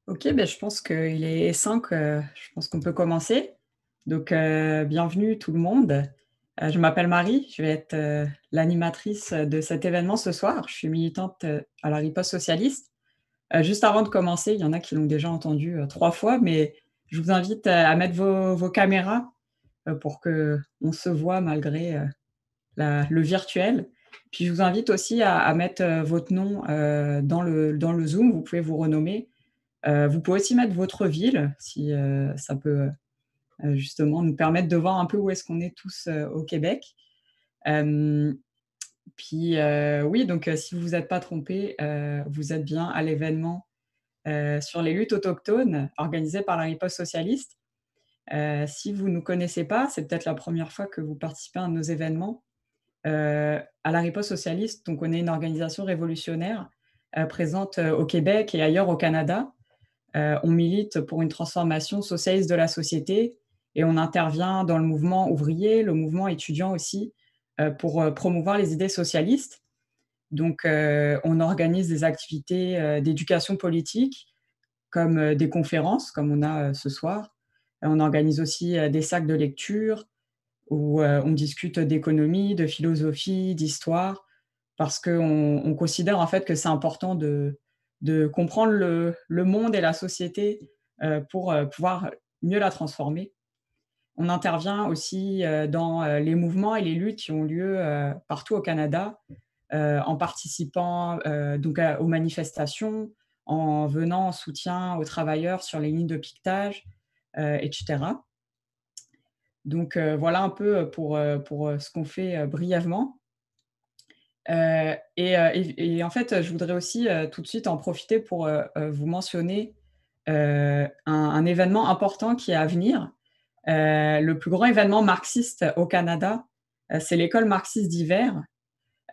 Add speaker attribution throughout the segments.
Speaker 1: OK, ben je pense qu'il est 5. Je pense qu'on peut commencer. Donc, bienvenue tout le monde. Je m'appelle Marie, je vais être, l'animatrice, de cet événement ce soir. Je suis militante, à la Riposte socialiste. Juste avant de commencer, il y en a qui l'ont déjà entendu, 3 fois, mais je vous invite, à mettre vos caméras, pour qu'on se voit malgré, la le virtuel. Puis je vous invite aussi à mettre, votre nom, dans le Zoom. Vous pouvez vous renommer. Vous pouvez aussi mettre votre ville si, ça peut, justement nous permettre de voir un peu où est-ce qu'on est tous, au Québec. Hem, Puis, oui, donc, si vous vous êtes pas trompés, vous êtes bien à l'événement, sur les luttes autochtones organisé par la Riposte socialiste. Si vous ne nous connaissez pas, c'est peut-être la première fois que vous participez à un de nos événements. À la Riposte socialiste, donc on est une organisation révolutionnaire, présente, au Québec et ailleurs au Canada. On milite pour une transformation socialiste de la société et on intervient dans le mouvement ouvrier, le mouvement étudiant aussi, pour, promouvoir les idées socialistes. Donc, on organise des activités, d'éducation politique comme, des conférences, comme on a, ce soir. On organise aussi, des sacs de lecture où, on discute d'économie, de philosophie, d'histoire, parce qu'on considère en fait que c'est important de comprendre le monde et la société, pour, pouvoir mieux la transformer. On intervient aussi, dans, les mouvements et les luttes qui ont lieu, partout au Canada, en participant, donc aux manifestations, en venant en soutien aux travailleurs sur les lignes de piquetage, et cetera. Donc, voilà un peu, pour, ce qu'on fait, brièvement. Et en fait, je voudrais aussi, tout de suite en profiter pour, vous mentionner, un événement important qui est à venir. Le plus grand événement marxiste au Canada, c'est l'école marxiste d'hiver.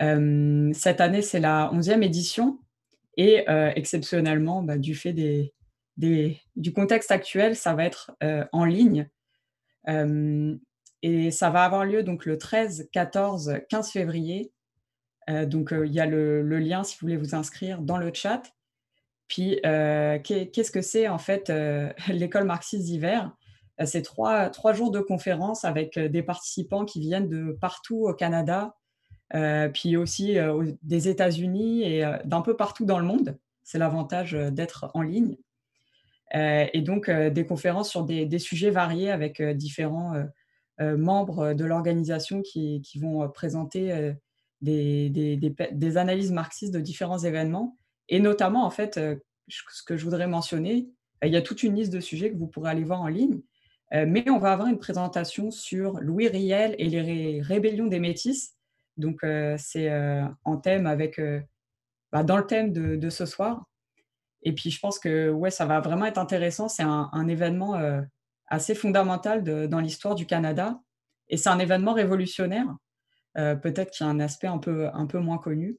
Speaker 1: Cette année, c'est la 11e édition et exceptionnellement, bah, du fait du contexte actuel, ça va être, en ligne. Hem Et ça va avoir lieu donc le 13, 14, 15 février. Donc, il y a le lien si vous voulez vous inscrire dans le chat. Puis, qu'est-ce que c'est en fait, l'école marxiste d'hiver? C'est trois jours de conférences avec, des participants qui viennent de partout au Canada, puis aussi, des États-Unis et d'un peu partout dans le monde. C'est l'avantage, d'être en ligne. Et donc, des conférences sur des sujets variés avec, différents, membres de l'organisation qui vont, présenter, des analyses marxistes de différents événements et notamment en fait, ce que je voudrais mentionner, il y a toute une liste de sujets que vous pourrez aller voir en ligne, mais on va avoir une présentation sur Louis Riel et les rébellions des métis. Donc, c'est, en thème avec, bah, dans le thème de ce soir. Et puis je pense que, ouais, ça va vraiment être intéressant. C'est un événement, assez fondamental dans l'histoire du Canada et c'est un événement révolutionnaire, peut-être qu'il y a un aspect un peu moins connu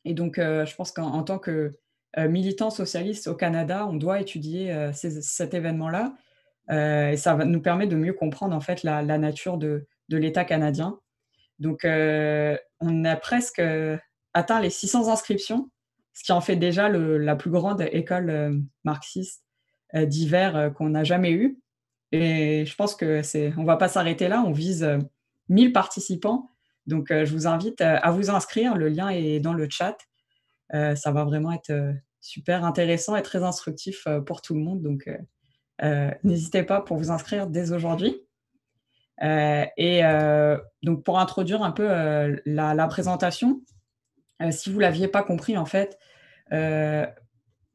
Speaker 1: et donc je pense qu'en tant que, militant socialiste au Canada, on doit étudier, cet événement-là, et ça va nous permettre de mieux comprendre, en fait, la nature de l'État canadien. Donc, on a presque, atteint les 600 inscriptions, ce qui en fait déjà la plus grande école, marxiste, d'hiver, qu'on a jamais eue et je pense que c'est on va pas s'arrêter là, on vise, 1 000 participants. Donc, je vous invite, à vous inscrire, le lien est dans le chat. Ça va vraiment être, super intéressant et très instructif, pour tout le monde donc, n'hésitez pas pour vous inscrire dès aujourd'hui. Et donc pour introduire un peu, la présentation, si vous l'aviez pas compris en fait, heu,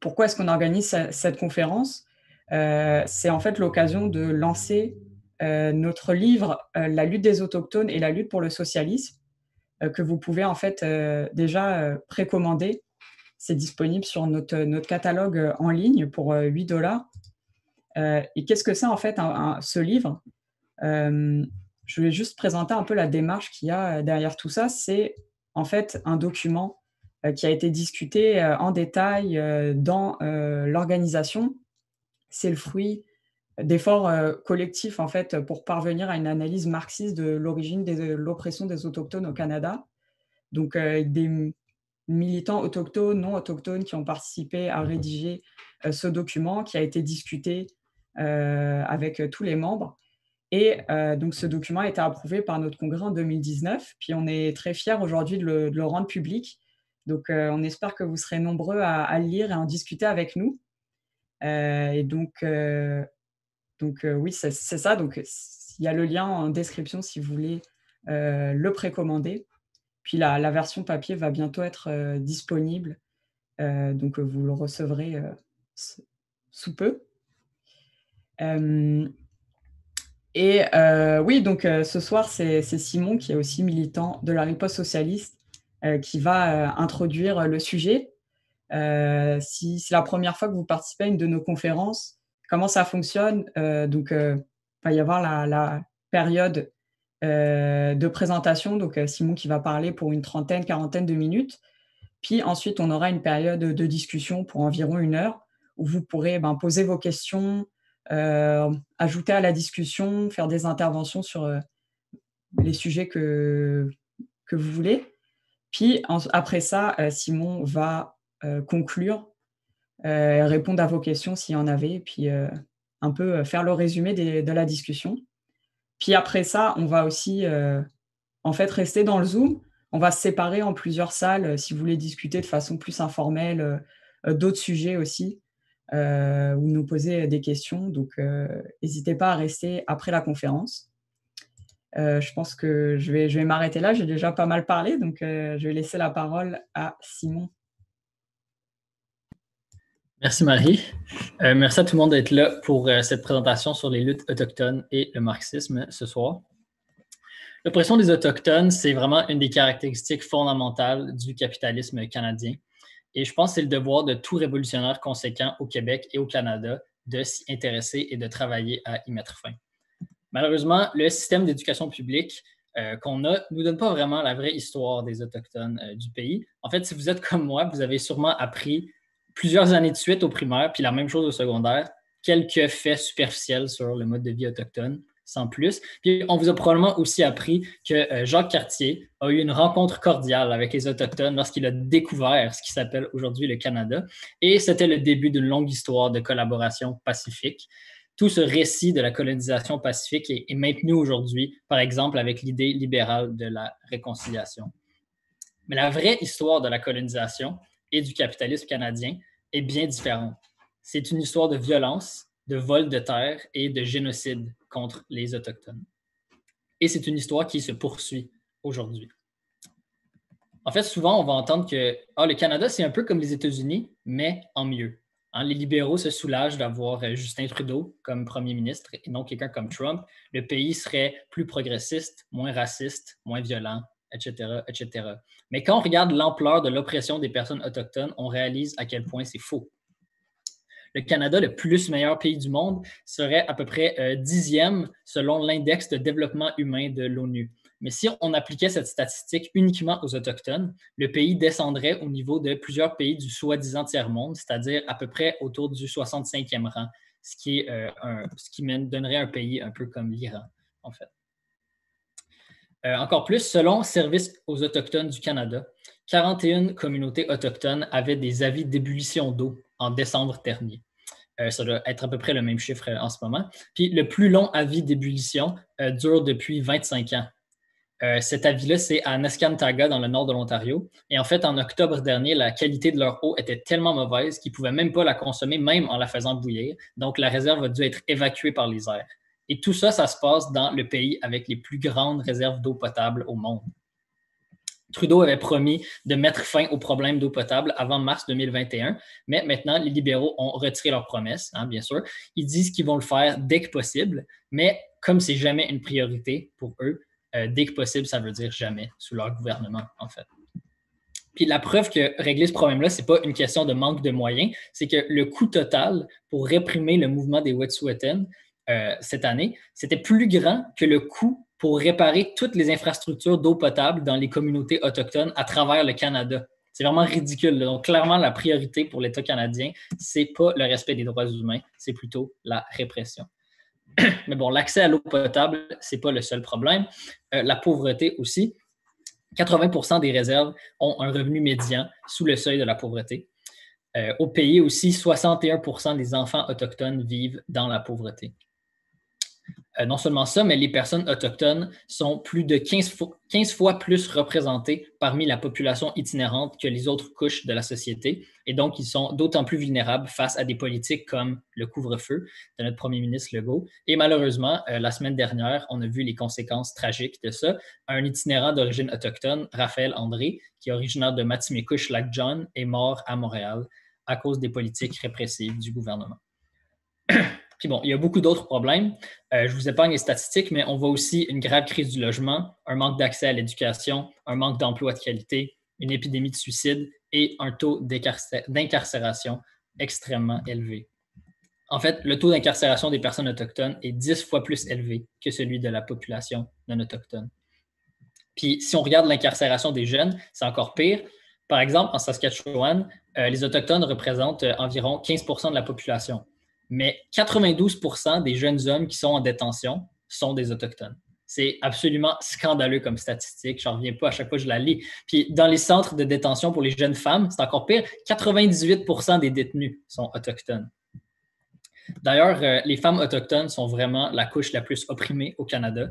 Speaker 1: pourquoi est-ce qu'on organise cette conférence? C'est en fait l'occasion de lancer, notre livre, «La lutte des autochtones et la lutte pour le socialisme», que vous pouvez en fait, déjà, précommander. C'est disponible sur notre catalogue, en ligne pour, 8 $. Et qu'est-ce que c'est en fait ce livre? Hem, je vais juste présenter un peu la démarche qu'il y a, derrière tout ça. C'est en fait un document, qui a été discuté, en détail, dans, l'organisation. C'est le fruit d'efforts, collectifs en fait, pour parvenir à une analyse marxiste de l'origine de l'oppression des autochtones au Canada. Donc, militants autochtones, non autochtones qui ont participé à rédiger ce document qui a été discuté avec tous les membres. Et donc ce document a été approuvé par notre congrès en 2019, puis on est très fiers aujourd'hui de le rendre public. Donc on espère que vous serez nombreux à le lire et à en discuter avec nous. Et donc oui, c'est ça. Donc il y a le lien en description si vous voulez le précommander. Puis la version papier va bientôt être disponible, donc vous le recevrez sous peu. Oui, donc ce soir, c'est Simon, qui est aussi militant de la riposte socialiste, qui va introduire le sujet. Si c'est la première fois que vous participez à une de nos conférences, comment ça fonctionne? Donc, va y avoir la période de présentation, donc Simon qui va parler pour une trentaine, quarantaine de minutes. Puis ensuite, on aura une période de discussion pour environ 1 heure où vous pourrez poser vos questions, ajouter à la discussion, faire des interventions sur les sujets que vous voulez. Puis après ça, Simon va conclure, répondre à vos questions s'il y en avait, puis un peu faire le résumé de la discussion. Puis après ça, on va aussi en fait rester dans le Zoom. On va se séparer en plusieurs salles si vous voulez discuter de façon plus informelle d'autres sujets aussi, ou nous poser des questions. Donc n'hésitez pas à rester après la conférence. Je pense que je vais m'arrêter là. J'ai déjà pas mal parlé, donc je vais laisser la parole à Simon.
Speaker 2: Merci Marie. Merci à tout le monde d'être là pour cette présentation sur les luttes autochtones et le marxisme ce soir. L'oppression des Autochtones, c'est vraiment une des caractéristiques fondamentales du capitalisme canadien. Et je pense que c'est le devoir de tout révolutionnaire conséquent au Québec et au Canada de s'y intéresser et de travailler à y mettre fin. Malheureusement, le système d'éducation publique qu'on a ne nous donne pas vraiment la vraie histoire des Autochtones du pays. En fait, si vous êtes comme moi, vous avez sûrement appris plusieurs années de suite au primaire, puis la même chose au secondaire, quelques faits superficiels sur le mode de vie autochtone, sans plus. Puis on vous a probablement aussi appris que Jacques Cartier a eu une rencontre cordiale avec les Autochtones lorsqu'il a découvert ce qui s'appelle aujourd'hui le Canada. Et c'était le début d'une longue histoire de collaboration pacifique. Tout ce récit de la colonisation pacifique est maintenu aujourd'hui, par exemple, avec l'idée libérale de la réconciliation. Mais la vraie histoire de la colonisation et du capitalisme canadien est bien différente. C'est une histoire de violence, de vol de terre et de génocide contre les Autochtones. Et c'est une histoire qui se poursuit aujourd'hui. En fait, souvent, on va entendre que le Canada, c'est un peu comme les États-Unis, mais en mieux. Les libéraux se soulagent d'avoir Justin Trudeau comme premier ministre et non quelqu'un comme Trump. Le pays serait plus progressiste, moins raciste, moins violent, etc., etc. Mais quand on regarde l'ampleur de l'oppression des personnes autochtones, on réalise à quel point c'est faux. Le Canada, le plus meilleur pays du monde, serait à peu près 10e selon l'index de développement humain de l'ONU. Mais si on appliquait cette statistique uniquement aux Autochtones, le pays descendrait au niveau de plusieurs pays du soi-disant tiers-monde, c'est-à-dire à peu près autour du 65e rang, ce qui donnerait un pays un peu comme l'Iran, en fait. Encore plus, selon Service aux Autochtones du Canada, 41 communautés autochtones avaient des avis d'ébullition d'eau en décembre dernier. Ça doit être à peu près le même chiffre en ce moment. Puis le plus long avis d'ébullition dure depuis 25 ans. Cet avis-là, c'est à Neskantaga, dans le nord de l'Ontario. Et en fait, en octobre dernier, la qualité de leur eau était tellement mauvaise qu'ils ne pouvaient même pas la consommer, même en la faisant bouillir. Donc, la réserve a dû être évacuée par les airs. Et tout ça, ça se passe dans le pays avec les plus grandes réserves d'eau potable au monde. Trudeau avait promis de mettre fin au problème d'eau potable avant mars 2021, mais maintenant, les libéraux ont retiré leur promesse, bien sûr. Ils disent qu'ils vont le faire dès que possible, mais comme c'est jamais une priorité pour eux, dès que possible, ça veut dire jamais sous leur gouvernement, en fait. Puis la preuve que régler ce problème-là, ce n'est pas une question de manque de moyens, c'est que le coût total pour réprimer le mouvement des Wet'suwet'en cette année, c'était plus grand que le coût pour réparer toutes les infrastructures d'eau potable dans les communautés autochtones à travers le Canada. C'est vraiment ridicule. Donc, clairement, la priorité pour l'État canadien, ce n'est pas le respect des droits humains, c'est plutôt la répression. Mais bon, l'accès à l'eau potable, ce n'est pas le seul problème. La pauvreté aussi. 80% des réserves ont un revenu médian sous le seuil de la pauvreté. Au pays aussi, 61% des enfants autochtones vivent dans la pauvreté. Non seulement ça, mais les personnes autochtones sont plus de 15 fois plus représentées parmi la population itinérante que les autres couches de la société. Et donc, ils sont d'autant plus vulnérables face à des politiques comme le couvre-feu de notre premier ministre Legault. Et malheureusement, la semaine dernière, on a vu les conséquences tragiques de ça. Un itinérant d'origine autochtone, Raphaël André, qui est originaire de Matimekouche-Lac-John, est mort à Montréal à cause des politiques répressives du gouvernement. Puis bon, il y a beaucoup d'autres problèmes. Je vous épargne les statistiques, mais on voit aussi une grave crise du logement, un manque d'accès à l'éducation, un manque d'emploi de qualité, une épidémie de suicide et un taux d'incarcération extrêmement élevé. En fait, le taux d'incarcération des personnes autochtones est 10 fois plus élevé que celui de la population non autochtone. Puis si on regarde l'incarcération des jeunes, c'est encore pire. Par exemple, en Saskatchewan, les Autochtones représentent environ 15% de la population. Mais 92% des jeunes hommes qui sont en détention sont des Autochtones. C'est absolument scandaleux comme statistique. Je n'en reviens pas à chaque fois que je la lis. Puis dans les centres de détention pour les jeunes femmes, c'est encore pire. 98% des détenus sont autochtones. D'ailleurs, les femmes autochtones sont vraiment la couche la plus opprimée au Canada.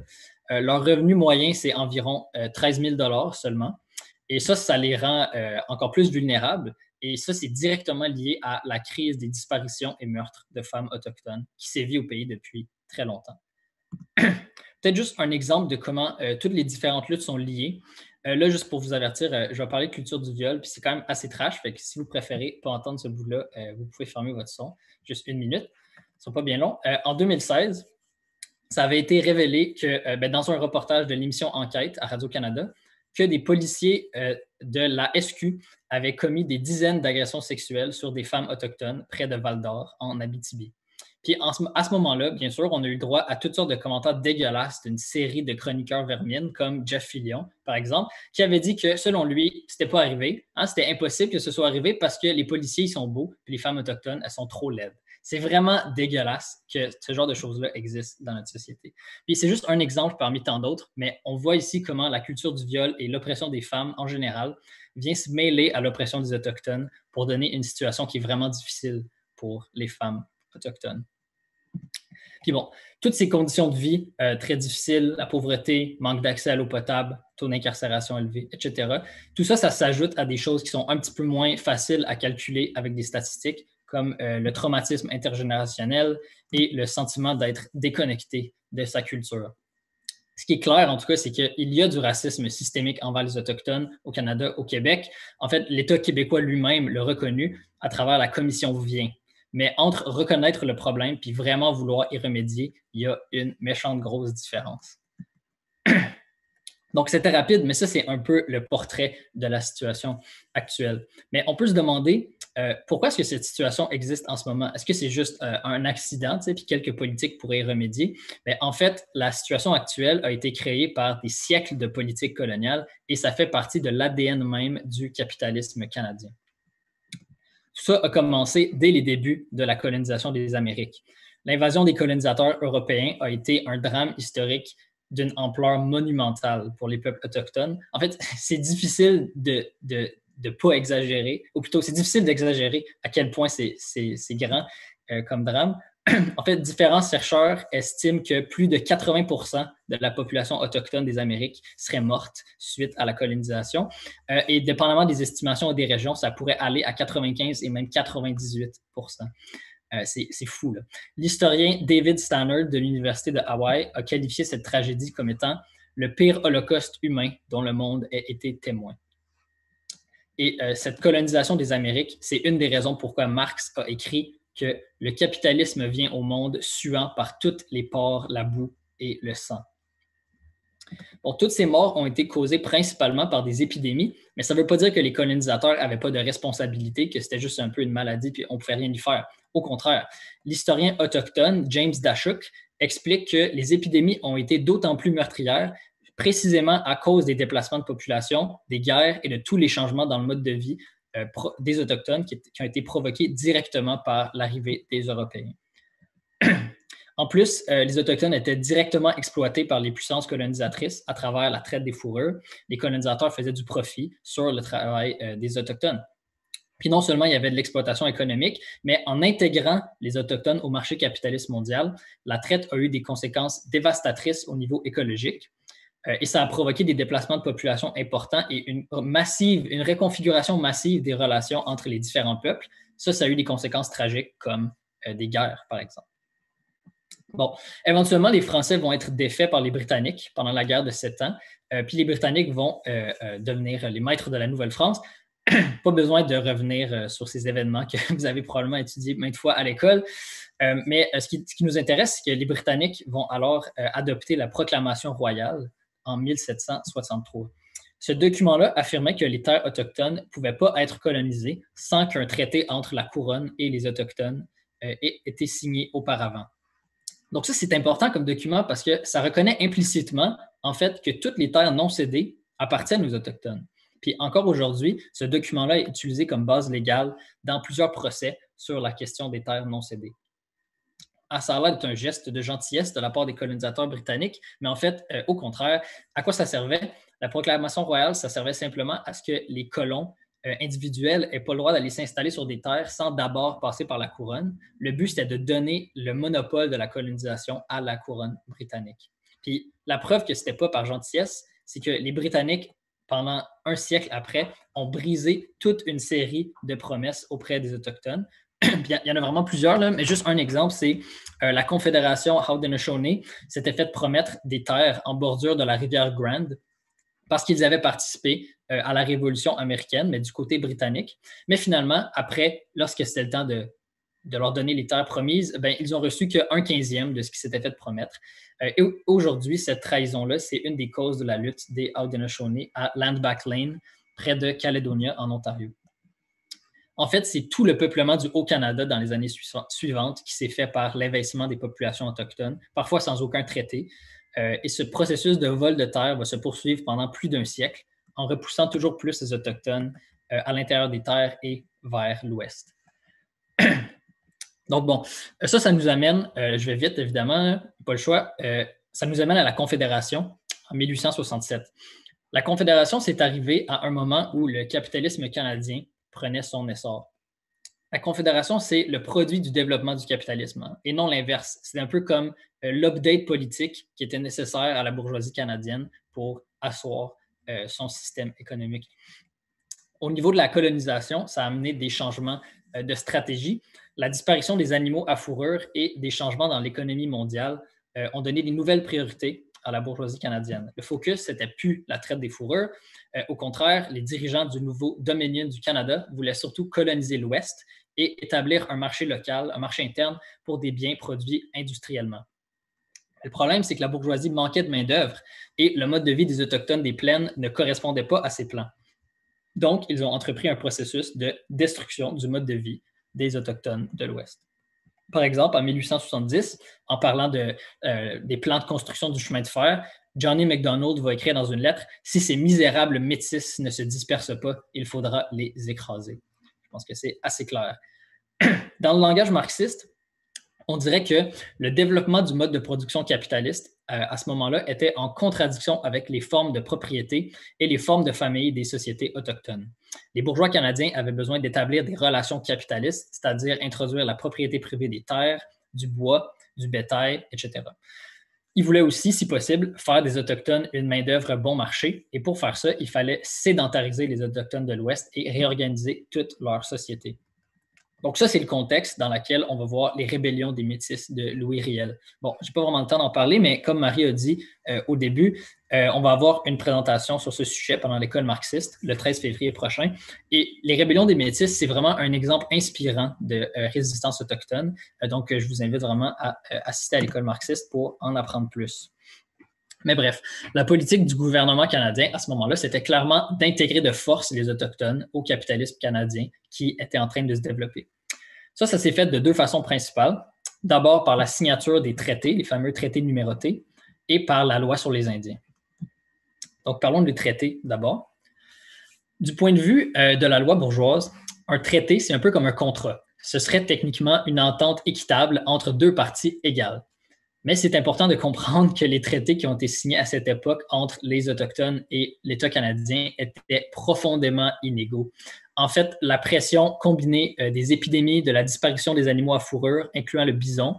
Speaker 2: Leur revenu moyen, c'est environ 13 000 seulement. Et ça les rend encore plus vulnérables. Et ça, c'est directement lié à la crise des disparitions et meurtres de femmes autochtones qui sévit au pays depuis très longtemps. Peut-être juste un exemple de comment toutes les différentes luttes sont liées. Là, juste pour vous avertir, je vais parler de culture du viol, puis c'est quand même assez trash, fait que si vous préférez pas entendre ce bout-là, vous pouvez fermer votre son, juste 1 minute. Ils ne sont pas bien longs. En 2016, ça avait été révélé que dans un reportage de l'émission Enquête à Radio-Canada, que des policiers de la SQ avaient commis des dizaines d'agressions sexuelles sur des femmes autochtones près de Val-d'Or, en Abitibi. Puis à ce moment-là, bien sûr, on a eu le droit à toutes sortes de commentaires dégueulasses d'une série de chroniqueurs vermines, comme Jeff Fillion, par exemple, qui avait dit que, selon lui, c'était pas arrivé. Hein, c'était impossible que ce soit arrivé parce que les policiers, ils sont beaux, puis les femmes autochtones, elles sont trop laides. C'est vraiment dégueulasse que ce genre de choses-là existent dans notre société. Puis c'est juste un exemple parmi tant d'autres, mais on voit ici comment la culture du viol et l'oppression des femmes en général vient se mêler à l'oppression des Autochtones pour donner une situation qui est vraiment difficile pour les femmes autochtones. Puis bon, toutes ces conditions de vie très difficiles, la pauvreté, manque d'accès à l'eau potable, taux d'incarcération élevé, etc., tout ça, ça s'ajoute à des choses qui sont un petit peu moins faciles à calculer avec des statistiques, comme le traumatisme intergénérationnel et le sentiment d'être déconnecté de sa culture. Ce qui est clair, en tout cas, c'est qu'il y a du racisme systémique envers les Autochtones au Canada, au Québec. En fait, l'État québécois lui-même l'a reconnu à travers la commission Vien. Mais entre reconnaître le problème puis vraiment vouloir y remédier, il y a une méchante grosse différence. Donc, c'était rapide, mais ça, c'est un peu le portrait de la situation actuelle. Mais on peut se demander pourquoi est-ce que cette situation existe en ce moment? Est-ce que c'est juste un accident, puis quelques politiques pourraient y remédier? Mais en fait, la situation actuelle a été créée par des siècles de politique coloniale et ça fait partie de l'ADN même du capitalisme canadien. Tout ça a commencé dès les débuts de la colonisation des Amériques. L'invasion des colonisateurs européens a été un drame historique d'une ampleur monumentale pour les peuples autochtones. En fait, c'est difficile de pas exagérer, ou plutôt, c'est difficile d'exagérer à quel point c'est grand comme drame. En fait, différents chercheurs estiment que plus de 80% de la population autochtone des Amériques serait morte suite à la colonisation. Et dépendamment des estimations et des régions, ça pourrait aller à 95 et même 98%. C'est fou, là. L'historien David Stannard de l'Université de Hawaï a qualifié cette tragédie comme étant le pire holocauste humain dont le monde ait été témoin. Et cette colonisation des Amériques, c'est une des raisons pourquoi Marx a écrit que le capitalisme vient au monde suant par toutes les pores, la boue et le sang. Bon, toutes ces morts ont été causées principalement par des épidémies, mais ça ne veut pas dire que les colonisateurs n'avaient pas de responsabilité, que c'était juste un peu une maladie puis on ne pouvait rien y faire. Au contraire, l'historien autochtone James Dashuk explique que les épidémies ont été d'autant plus meurtrières précisément à cause des déplacements de population, des guerres et de tous les changements dans le mode de vie des Autochtones qui ont été provoqués directement par l'arrivée des Européens. En plus, les Autochtones étaient directement exploités par les puissances colonisatrices à travers la traite des fourrures. Les colonisateurs faisaient du profit sur le travail des Autochtones. Puis non seulement il y avait de l'exploitation économique, mais en intégrant les Autochtones au marché capitaliste mondial, la traite a eu des conséquences dévastatrices au niveau écologique. Et ça a provoqué des déplacements de population importants et une reconfiguration massive des relations entre les différents peuples. Ça a eu des conséquences tragiques comme des guerres, par exemple. Bon, éventuellement, les Français vont être défaits par les Britanniques pendant la guerre de 7 ans, puis les Britanniques vont devenir les maîtres de la Nouvelle-France. Pas besoin de revenir sur ces événements que vous avez probablement étudiés maintes fois à l'école, mais ce qui nous intéresse, c'est que les Britanniques vont alors adopter la proclamation royale en 1763. Ce document-là affirmait que les terres autochtones ne pouvaient pas être colonisées sans qu'un traité entre la couronne et les Autochtones ait été signé auparavant. Donc ça, c'est important comme document parce que ça reconnaît implicitement, en fait, que toutes les terres non cédées appartiennent aux Autochtones. Puis encore aujourd'hui, ce document-là est utilisé comme base légale dans plusieurs procès sur la question des terres non cédées. Ça a l'air d'être un geste de gentillesse de la part des colonisateurs britanniques, mais en fait, au contraire, à quoi ça servait? La proclamation royale, ça servait simplement à ce que les colons individuels n'aient pas le droit d'aller s'installer sur des terres sans d'abord passer par la couronne. Le but, c'était de donner le monopole de la colonisation à la couronne britannique. Puis la preuve que ce n'était pas par gentillesse, c'est que les Britanniques, pendant un siècle après, ont brisé toute une série de promesses auprès des Autochtones. Il y en a vraiment plusieurs, là, mais juste un exemple, c'est la Confédération Haudenosaunee s'était fait promettre des terres en bordure de la rivière Grand parce qu'ils avaient participé à la Révolution américaine, mais du côté britannique. Mais finalement, après, lorsque c'était le temps de leur donner les terres promises, ils ont reçu qu'un 15e de ce qui s'était fait promettre. Et aujourd'hui, cette trahison-là, c'est une des causes de la lutte des Haudenosaunee à Landback Lane, près de Caledonia, en Ontario. En fait, c'est tout le peuplement du Haut-Canada dans les années suivantes qui s'est fait par l'investissement des populations autochtones, parfois sans aucun traité. Et ce processus de vol de terre va se poursuivre pendant plus d'un siècle, en repoussant toujours plus les Autochtones à l'intérieur des terres et vers l'ouest. Donc bon, ça nous amène, je vais vite évidemment, pas le choix, ça nous amène à la Confédération en 1867. La Confédération, c'est arrivé à un moment où le capitalisme canadien prenait son essor. La Confédération, c'est le produit du développement du capitalisme, hein, et non l'inverse. C'est un peu comme l'update politique qui était nécessaire à la bourgeoisie canadienne pour asseoir son système économique. Au niveau de la colonisation, ça a amené des changements de stratégie. La disparition des animaux à fourrure et des changements dans l'économie mondiale ont donné des nouvelles priorités à la bourgeoisie canadienne. Le focus, c'était plus la traite des fourrures. Au contraire, les dirigeants du nouveau Dominion du Canada voulaient surtout coloniser l'Ouest et établir un marché local, un marché interne pour des biens produits industriellement. Le problème, c'est que la bourgeoisie manquait de main-d'œuvre et le mode de vie des Autochtones des plaines ne correspondait pas à ces plans. Donc, ils ont entrepris un processus de destruction du mode de vie des Autochtones de l'Ouest. Par exemple, en 1870, en parlant des plans de construction du chemin de fer, Johnny MacDonald va écrire dans une lettre « Si ces misérables métis ne se dispersent pas, il faudra les écraser ». Je pense que c'est assez clair. Dans le langage marxiste, on dirait que le développement du mode de production capitaliste à ce moment-là était en contradiction avec les formes de propriété et les formes de famille des sociétés autochtones. Les bourgeois canadiens avaient besoin d'établir des relations capitalistes, c'est-à-dire introduire la propriété privée des terres, du bois, du bétail, etc. Ils voulaient aussi, si possible, faire des Autochtones une main-d'œuvre bon marché, et pour faire ça, il fallait sédentariser les Autochtones de l'Ouest et réorganiser toute leur société. Donc ça, c'est le contexte dans lequel on va voir les rébellions des Métis de Louis Riel. Bon, je n'ai pas vraiment le temps d'en parler, mais comme Marie a dit au début, on va avoir une présentation sur ce sujet pendant l'école marxiste le 13 février prochain. Et les rébellions des Métis, c'est vraiment un exemple inspirant de résistance autochtone. Donc, je vous invite vraiment à assister à l'école marxiste pour en apprendre plus. Mais bref, la politique du gouvernement canadien à ce moment-là, c'était clairement d'intégrer de force les Autochtones au capitalisme canadien qui était en train de se développer. Ça s'est fait de deux façons principales. D'abord par la signature des traités, les fameux traités numérotés, et par la loi sur les Indiens. Donc, parlons des traités d'abord. Du point de vue de la loi bourgeoise, un traité, c'est un peu comme un contrat. Ce serait techniquement une entente équitable entre deux parties égales. Mais c'est important de comprendre que les traités qui ont été signés à cette époque entre les Autochtones et l'État canadien étaient profondément inégaux. En fait, la pression combinée des épidémies, de la disparition des animaux à fourrure, incluant le bison,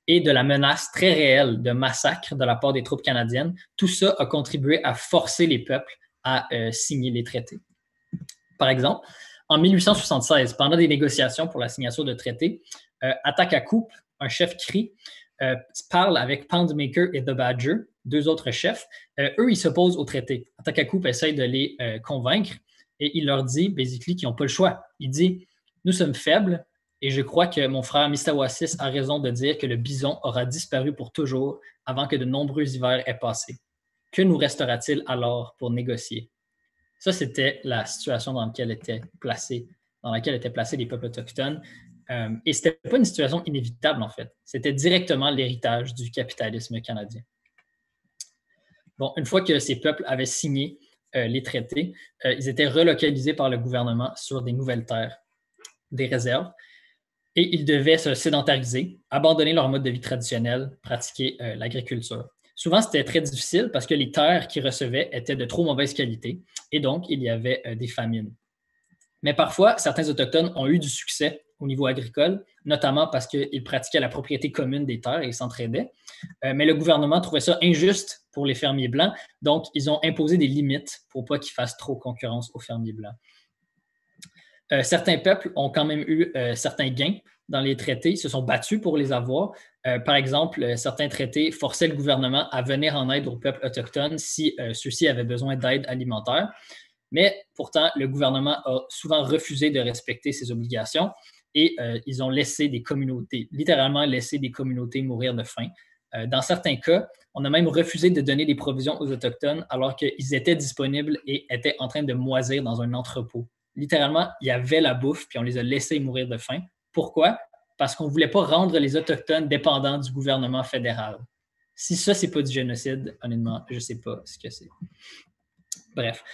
Speaker 2: et de la menace très réelle de massacre de la part des troupes canadiennes, tout ça a contribué à forcer les peuples à signer les traités. Par exemple, en 1876, pendant des négociations pour la signature de traités, Atakacoup, un chef cri, parle avec Poundmaker et The Badger, deux autres chefs. Eux, ils s'opposent au traité. Atakacoup essaye de les convaincre et il leur dit, basically, qu'ils n'ont pas le choix. Il dit, nous sommes faibles et je crois que mon frère Mistawasis a raison de dire que le bison aura disparu pour toujours avant que de nombreux hivers aient passé. Que nous restera-t-il alors pour négocier? Ça, c'était la situation dans laquelle étaient placés les peuples autochtones. Et ce n'était pas une situation inévitable, en fait. C'était directement l'héritage du capitalisme canadien. Bon, une fois que ces peuples avaient signé les traités, ils étaient relocalisés par le gouvernement sur des nouvelles terres, des réserves, et ils devaient se sédentariser, abandonner leur mode de vie traditionnel, pratiquer l'agriculture. Souvent, c'était très difficile parce que les terres qu'ils recevaient étaient de trop mauvaise qualité et donc il y avait des famines. Mais parfois, certains Autochtones ont eu du succès au niveau agricole, notamment parce qu'ils pratiquaient la propriété commune des terres et ils s'entraidaient. Mais le gouvernement trouvait ça injuste pour les fermiers blancs, donc ils ont imposé des limites pour pas qu'ils fassent trop concurrence aux fermiers blancs. Certains peuples ont quand même eu certains gains dans les traités, ils se sont battus pour les avoir. Par exemple, certains traités forçaient le gouvernement à venir en aide aux peuples autochtones si ceux-ci avaient besoin d'aide alimentaire. Mais pourtant, le gouvernement a souvent refusé de respecter ses obligations et ils ont laissé des communautés, littéralement laissé des communautés mourir de faim. Dans certains cas, on a même refusé de donner des provisions aux Autochtones alors qu'ils étaient disponibles et étaient en train de moisir dans un entrepôt. Littéralement, il y avait la bouffe, puis on les a laissés mourir de faim. Pourquoi? Parce qu'on ne voulait pas rendre les Autochtones dépendants du gouvernement fédéral. Si ça, ce n'est pas du génocide, honnêtement, je ne sais pas ce que c'est. Bref.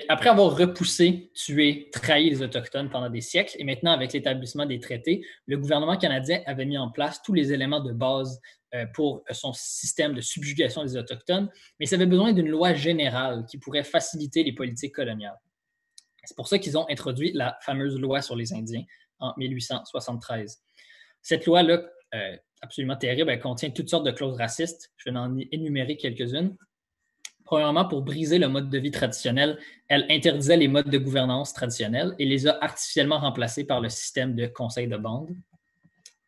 Speaker 2: Après avoir repoussé, tué, trahi les Autochtones pendant des siècles, et maintenant avec l'établissement des traités, le gouvernement canadien avait mis en place tous les éléments de base pour son système de subjugation des Autochtones, mais ça avait besoin d'une loi générale qui pourrait faciliter les politiques coloniales. C'est pour ça qu'ils ont introduit la fameuse loi sur les Indiens en 1873. Cette loi-là, absolument terrible, elle contient toutes sortes de clauses racistes. Je vais en énumérer quelques-unes. Premièrement, pour briser le mode de vie traditionnel, elle interdisait les modes de gouvernance traditionnels et les a artificiellement remplacés par le système de conseil de bande.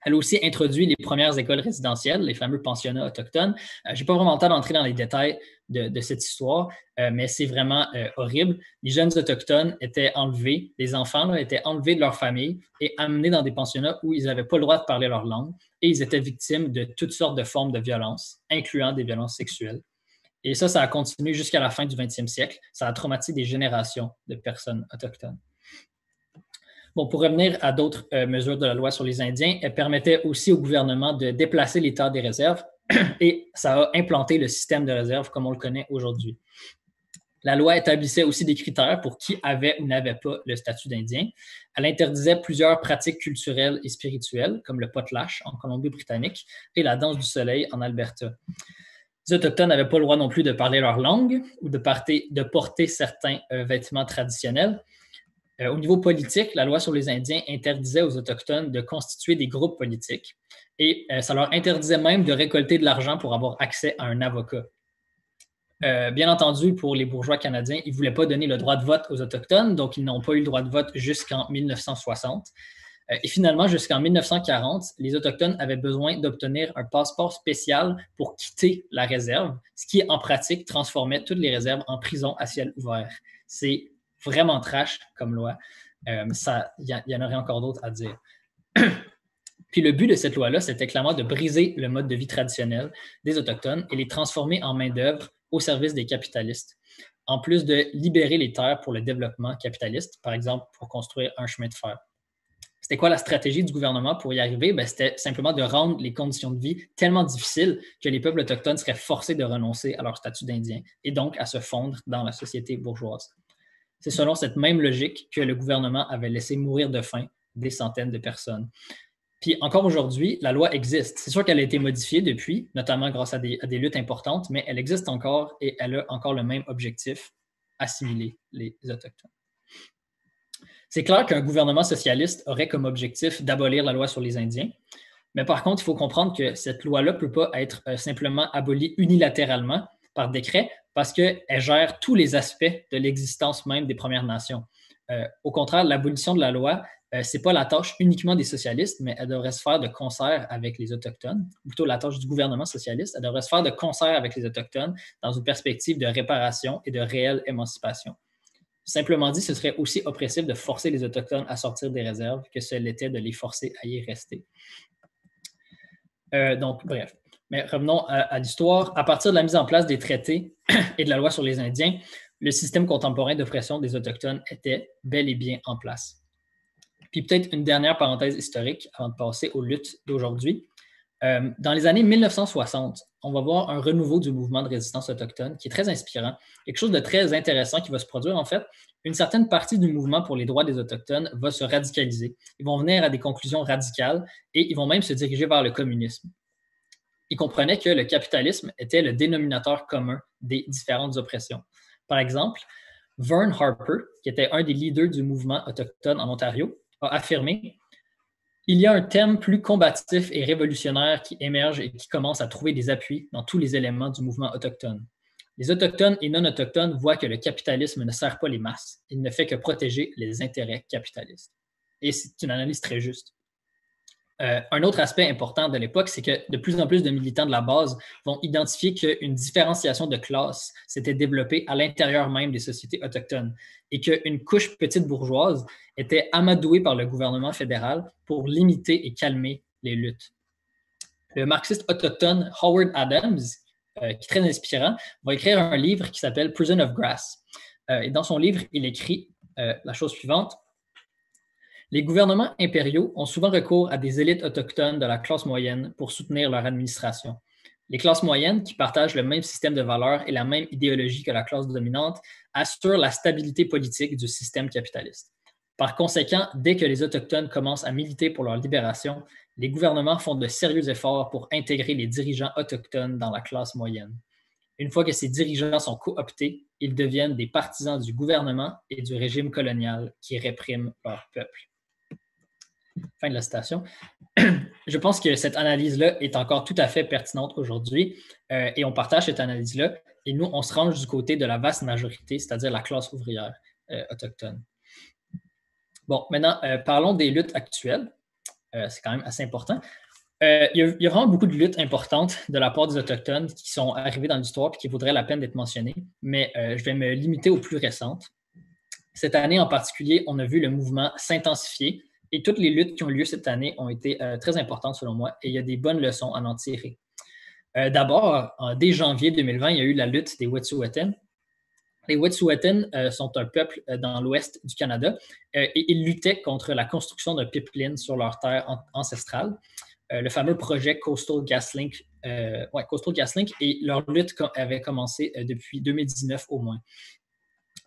Speaker 2: Elle a aussi introduit les premières écoles résidentielles, les fameux pensionnats autochtones. Je n'ai pas vraiment le temps d'entrer dans les détails de cette histoire, mais c'est vraiment horrible. Les jeunes autochtones étaient enlevés, les enfants là, étaient enlevés de leur famille et amenés dans des pensionnats où ils n'avaient pas le droit de parler leur langue et ils étaient victimes de toutes sortes de formes de violences, incluant des violences sexuelles. Et ça a continué jusqu'à la fin du 20e siècle. Ça a traumatisé des générations de personnes autochtones. Bon, pour revenir à d'autres mesures de la loi sur les Indiens, elle permettait aussi au gouvernement de déplacer les terres des réserves et ça a implanté le système de réserve comme on le connaît aujourd'hui. La loi établissait aussi des critères pour qui avait ou n'avait pas le statut d'Indien. Elle interdisait plusieurs pratiques culturelles et spirituelles, comme le potlatch en Colombie-Britannique et la danse du soleil en Alberta. Les Autochtones n'avaient pas le droit non plus de parler leur langue ou de porter certains vêtements traditionnels. Au niveau politique, la loi sur les Indiens interdisait aux Autochtones de constituer des groupes politiques et ça leur interdisait même de récolter de l'argent pour avoir accès à un avocat. Bien entendu, pour les bourgeois canadiens, ils ne voulaient pas donner le droit de vote aux Autochtones, donc ils n'ont pas eu le droit de vote jusqu'en 1960. Et finalement, jusqu'en 1940, les Autochtones avaient besoin d'obtenir un passeport spécial pour quitter la réserve, ce qui, en pratique, transformait toutes les réserves en prison à ciel ouvert. C'est vraiment trash comme loi. Il y en aurait encore d'autres à dire. Puis le but de cette loi-là, c'était clairement de briser le mode de vie traditionnel des Autochtones et les transformer en main-d'œuvre au service des capitalistes, en plus de libérer les terres pour le développement capitaliste, par exemple pour construire un chemin de fer. C'était quoi la stratégie du gouvernement pour y arriver? C'était simplement de rendre les conditions de vie tellement difficiles que les peuples autochtones seraient forcés de renoncer à leur statut d'Indien et donc à se fondre dans la société bourgeoise. C'est selon cette même logique que le gouvernement avait laissé mourir de faim des centaines de personnes. Puis encore aujourd'hui, la loi existe. C'est sûr qu'elle a été modifiée depuis, notamment grâce à des luttes importantes, mais elle existe encore et elle a encore le même objectif, assimiler les Autochtones. C'est clair qu'un gouvernement socialiste aurait comme objectif d'abolir la loi sur les Indiens, mais par contre, il faut comprendre que cette loi-là ne peut pas être simplement abolie unilatéralement par décret parce qu'elle gère tous les aspects de l'existence même des Premières Nations. Au contraire, l'abolition de la loi, ce n'est pas la tâche uniquement des socialistes, mais elle devrait se faire de concert avec les Autochtones, ou plutôt la tâche du gouvernement socialiste, elle devrait se faire de concert avec les Autochtones dans une perspective de réparation et de réelle émancipation. Simplement dit, ce serait aussi oppressif de forcer les Autochtones à sortir des réserves que ce l'était de les forcer à y rester. Donc, bref. Mais revenons à l'histoire. À partir de la mise en place des traités et de la loi sur les Indiens, le système contemporain d'oppression des Autochtones était bel et bien en place. Puis peut-être une dernière parenthèse historique avant de passer aux luttes d'aujourd'hui. Dans les années 1960, on va voir un renouveau du mouvement de résistance autochtone qui est très inspirant. Quelque chose de très intéressant qui va se produire, en fait. Une certaine partie du mouvement pour les droits des Autochtones va se radicaliser. Ils vont venir à des conclusions radicales et ils vont même se diriger vers le communisme. Ils comprenaient que le capitalisme était le dénominateur commun des différentes oppressions. Par exemple, Vern Harper, qui était un des leaders du mouvement autochtone en Ontario, a affirmé « Il y a un thème plus combatif et révolutionnaire qui émerge et qui commence à trouver des appuis dans tous les éléments du mouvement autochtone. Les Autochtones et non-autochtones voient que le capitalisme ne sert pas les masses, il ne fait que protéger les intérêts capitalistes. » Et c'est une analyse très juste. Un autre aspect important de l'époque, c'est que de plus en plus de militants de la base vont identifier qu'une différenciation de classe s'était développée à l'intérieur même des sociétés autochtones et qu'une couche petite bourgeoise était amadouée par le gouvernement fédéral pour limiter et calmer les luttes. Le marxiste autochtone Howard Adams, qui est très inspirant, va écrire un livre qui s'appelle Prison of Grass. Et dans son livre, il écrit la chose suivante. Les gouvernements impériaux ont souvent recours à des élites autochtones de la classe moyenne pour soutenir leur administration. Les classes moyennes, qui partagent le même système de valeurs et la même idéologie que la classe dominante, assurent la stabilité politique du système capitaliste. Par conséquent, dès que les Autochtones commencent à militer pour leur libération, les gouvernements font de sérieux efforts pour intégrer les dirigeants autochtones dans la classe moyenne. Une fois que ces dirigeants sont cooptés, ils deviennent des partisans du gouvernement et du régime colonial qui répriment leur peuple. Fin de la citation. Je pense que cette analyse-là est encore tout à fait pertinente aujourd'hui et on partage cette analyse-là et nous, on se range du côté de la vaste majorité, c'est-à-dire la classe ouvrière autochtone. Bon, maintenant, parlons des luttes actuelles. C'est quand même assez important. Il y a vraiment beaucoup de luttes importantes de la part des Autochtones qui sont arrivées dans l'histoire et qui vaudraient la peine d'être mentionnées, mais je vais me limiter aux plus récentes. Cette année en particulier, on a vu le mouvement s'intensifier et toutes les luttes qui ont lieu cette année ont été très importantes selon moi et il y a des bonnes leçons à en tirer. D'abord, dès janvier 2020, il y a eu la lutte des Wet'suwet'en. Les Wet'suwet'en sont un peuple dans l'ouest du Canada et ils luttaient contre la construction d'un pipeline sur leur terre ancestrale, le fameux projet Coastal GasLink, et leur lutte avait commencé depuis 2019 au moins.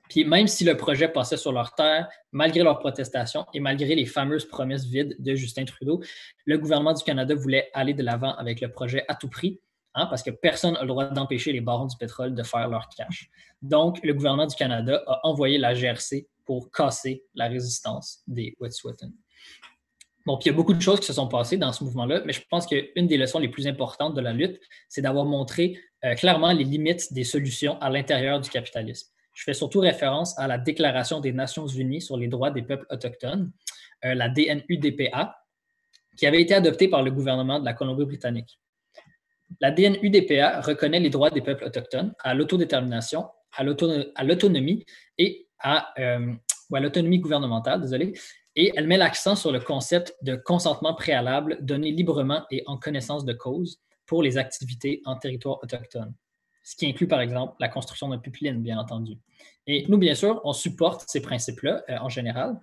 Speaker 2: Puis même si le projet passait sur leur terre, malgré leurs protestations et malgré les fameuses promesses vides de Justin Trudeau, le gouvernement du Canada voulait aller de l'avant avec le projet à tout prix, parce que personne n'a le droit d'empêcher les barons du pétrole de faire leur cash. Donc, le gouvernement du Canada a envoyé la GRC pour casser la résistance des Wet'suwet'en. Bon, puis il y a beaucoup de choses qui se sont passées dans ce mouvement-là, mais je pense qu'une des leçons les plus importantes de la lutte, c'est d'avoir montré clairement les limites des solutions à l'intérieur du capitalisme. Je fais surtout référence à la Déclaration des Nations unies sur les droits des peuples autochtones, la DNUDPA, qui avait été adoptée par le gouvernement de la Colombie-Britannique. La DNUDPA reconnaît les droits des peuples autochtones à l'autodétermination, à l'autonomie et à l'autonomie gouvernementale, et elle met l'accent sur le concept de consentement préalable donné librement et en connaissance de cause pour les activités en territoire autochtone. Ce qui inclut, par exemple, la construction d'un pipeline, bien entendu. Et nous, bien sûr, on supporte ces principes-là en général.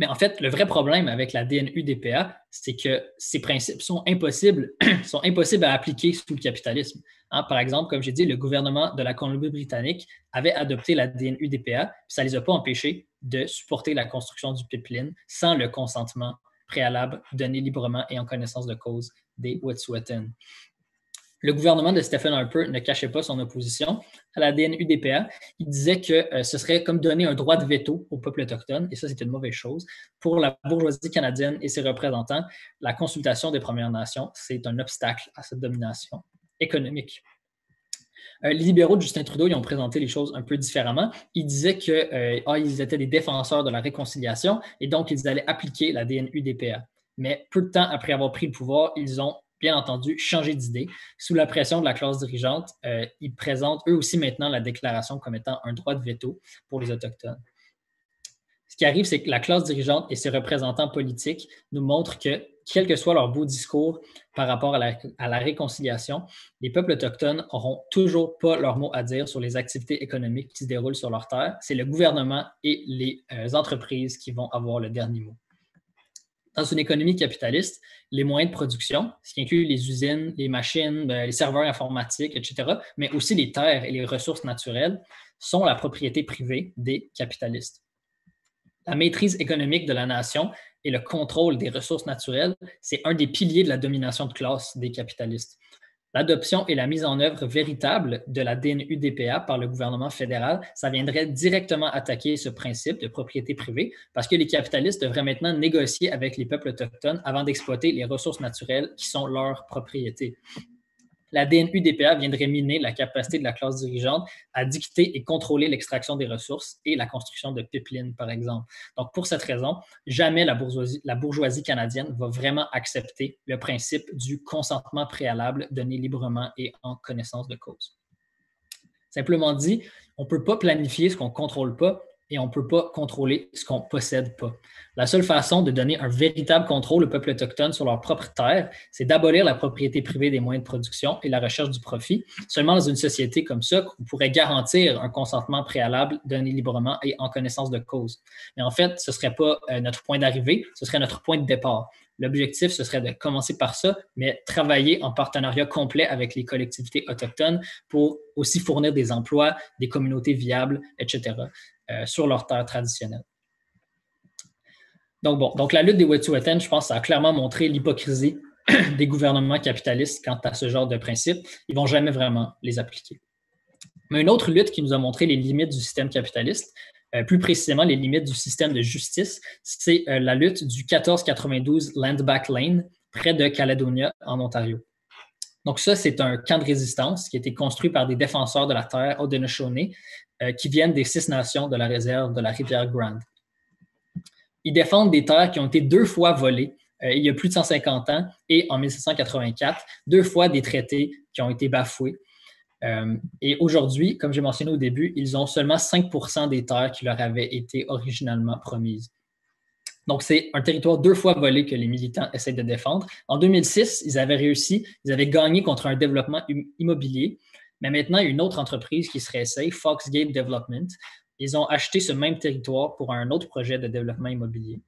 Speaker 2: Mais en fait, le vrai problème avec la DNUDPA, c'est que ces principes sont impossibles à appliquer sous le capitalisme. Par exemple, comme j'ai dit, le gouvernement de la Colombie-Britannique avait adopté la DNUDPA, puis ça ne les a pas empêchés de supporter la construction du pipeline sans le consentement préalable donné librement et en connaissance de cause des Wet'suwet'en. Le gouvernement de Stephen Harper ne cachait pas son opposition à la DNUDPA. Il disait que ce serait comme donner un droit de veto au peuple autochtone, et ça, c'est une mauvaise chose. Pour la bourgeoisie canadienne et ses représentants, la consultation des Premières Nations, c'est un obstacle à cette domination économique. Les libéraux de Justin Trudeau, ils ont présenté les choses un peu différemment. Ils disaient qu'ils étaient des défenseurs de la réconciliation et donc ils allaient appliquer la DNUDPA. Mais peu de temps après avoir pris le pouvoir, ils ont bien entendu changé d'idée. Sous la pression de la classe dirigeante, ils présentent eux aussi maintenant la déclaration comme étant un droit de veto pour les Autochtones. Ce qui arrive, c'est que la classe dirigeante et ses représentants politiques nous montrent que, quel que soit leur beau discours par rapport à la réconciliation, les peuples autochtones n'auront toujours pas leur mot à dire sur les activités économiques qui se déroulent sur leur terre. C'est le gouvernement et les entreprises qui vont avoir le dernier mot. Dans une économie capitaliste, les moyens de production, ce qui inclut les usines, les machines, les serveurs informatiques, etc., mais aussi les terres et les ressources naturelles, sont la propriété privée des capitalistes. La maîtrise économique de la nation et le contrôle des ressources naturelles, c'est un des piliers de la domination de classe des capitalistes. L'adoption et la mise en œuvre véritable de la DNUDPA par le gouvernement fédéral, ça viendrait directement attaquer ce principe de propriété privée parce que les capitalistes devraient maintenant négocier avec les peuples autochtones avant d'exploiter les ressources naturelles qui sont leur propriété. La DNUDPA viendrait miner la capacité de la classe dirigeante à dicter et contrôler l'extraction des ressources et la construction de pipelines, par exemple. Donc, pour cette raison, jamais la bourgeoisie canadienne va vraiment accepter le principe du consentement préalable donné librement et en connaissance de cause. Simplement dit, on ne peut pas planifier ce qu'on ne contrôle pas et on ne peut pas contrôler ce qu'on ne possède pas. La seule façon de donner un véritable contrôle au peuple autochtone sur leur propre terre, c'est d'abolir la propriété privée des moyens de production et la recherche du profit. Seulement dans une société comme ça, on pourrait garantir un consentement préalable donné librement et en connaissance de cause. Mais en fait, ce ne serait pas notre point d'arrivée, ce serait notre point de départ. L'objectif, ce serait de commencer par ça, mais travailler en partenariat complet avec les collectivités autochtones pour aussi fournir des emplois, des communautés viables, etc., sur leurs terres traditionnelles. Donc la lutte des Wet'suwet'en, je pense, ça a clairement montré l'hypocrisie des gouvernements capitalistes quant à ce genre de principes. Ils ne vont jamais vraiment les appliquer. Mais une autre lutte qui nous a montré les limites du système capitaliste, plus précisément les limites du système de justice, c'est la lutte du 1492 Land Back Lane, près de Caledonia, en Ontario. Donc ça, c'est un camp de résistance qui a été construit par des défenseurs de la terre Haudenosaunee qui viennent des 6 nations de la réserve de la rivière Grand. Ils défendent des terres qui ont été 2 fois volées il y a plus de 150 ans et en 1784, 2 fois des traités qui ont été bafoués. Et aujourd'hui, comme j'ai mentionné au début, ils ont seulement 5% des terres qui leur avaient été originalement promises. Donc, c'est un territoire 2 fois volé que les militants essaient de défendre. En 2006, ils avaient réussi, ils avaient gagné contre un développement immobilier, mais maintenant, il y a une autre entreprise qui se réessaye, Foxgate Development. Ils ont acheté ce même territoire pour un autre projet de développement immobilier.